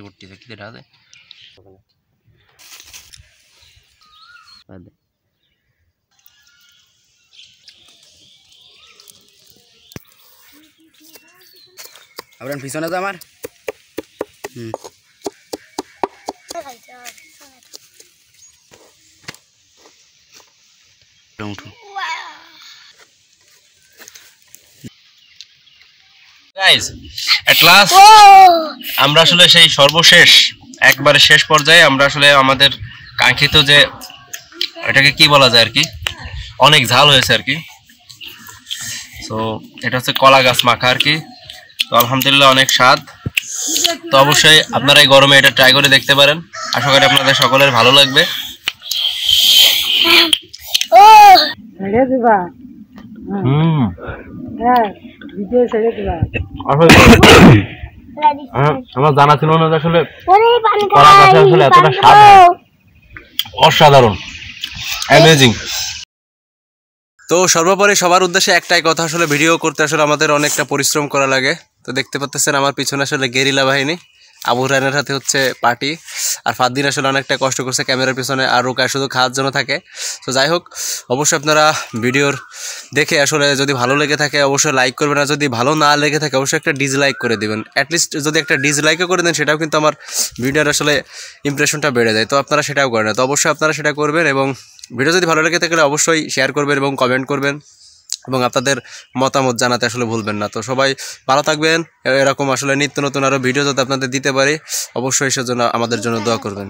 उठती से किधर आ दे अब पिछने तो हमार গাইস এট লাস্ট আমরা আসলে সেই সর্বশেষ একবারে শেষ পর্যায়ে আমরা আসলে আমাদের কাঙ্ক্ষিত যে এটাকে কি বলা যায় আর কি অনেক ঝাল হয়েছে আর কি তো এটা হচ্ছে কলা গাছ মাখা আর কি তো আলহামদুলিল্লাহ অনেক স্বাদ তো অবশ্যই আপনারা এই গরমে এটা ট্রাই করে দেখতে পারেন আশা করি আপনাদের সকলের ভালো লাগবে ও ছেড়ে দিবা হ্যাঁ ভিডিও ছেড়ে দিবা আমার জানা ছিল না আসলে কলা গাছে আসলে এতটা স্বাদ অসাধারণ অ্যামেজিং তো সর্বোপরি সবার উদ্দেশ্যে একটাই কথা আসলে ভিডিও করতে আসলে আমাদের অনেকটা পরিশ্রম করা লাগে তো দেখতে পাচ্ছেন আমার পিছনে আসলে গেরিলা বাহিনী আবু রায়নের সাথে হচ্ছে পার্টি আর ফাদ্দিন আসলে অনেকটা কষ্ট করছে ক্যামেরার পিছনে আর রোকা শুধু খাওয়ার জন্য থাকে তো যাই হোক অবশ্যই আপনারা ভিডিওর দেখে আসলে যদি ভালো লেগে থাকে অবশ্যই লাইক করবেন আর যদি ভালো না লেগে থাকে অবশ্যই একটা ডিসলাইক করে দিবেন অ্যাটলিস্ট যদি একটা ডিসলাইকও করে দেন সেটাও কিন্তু আমার ভিডিওর আসলে ইমপ্রেশনটা বেড়ে যায় তো আপনারা সেটাও করেন তো অবশ্যই আপনারা সেটা করবেন এবং ভিডিও যদি ভালো লেগে থাকলে অবশ্যই শেয়ার করবেন এবং কমেন্ট করবেন এবং আপনাদের মতামত জানাতে আসলে ভুলবেন না তো সবাই ভালো থাকবেন এরকম আসলে নিত্য নতুন আরও ভিডিও যাতে আপনাদের দিতে পারি অবশ্যই সেজন্য আমাদের জন্য দোয়া করবেন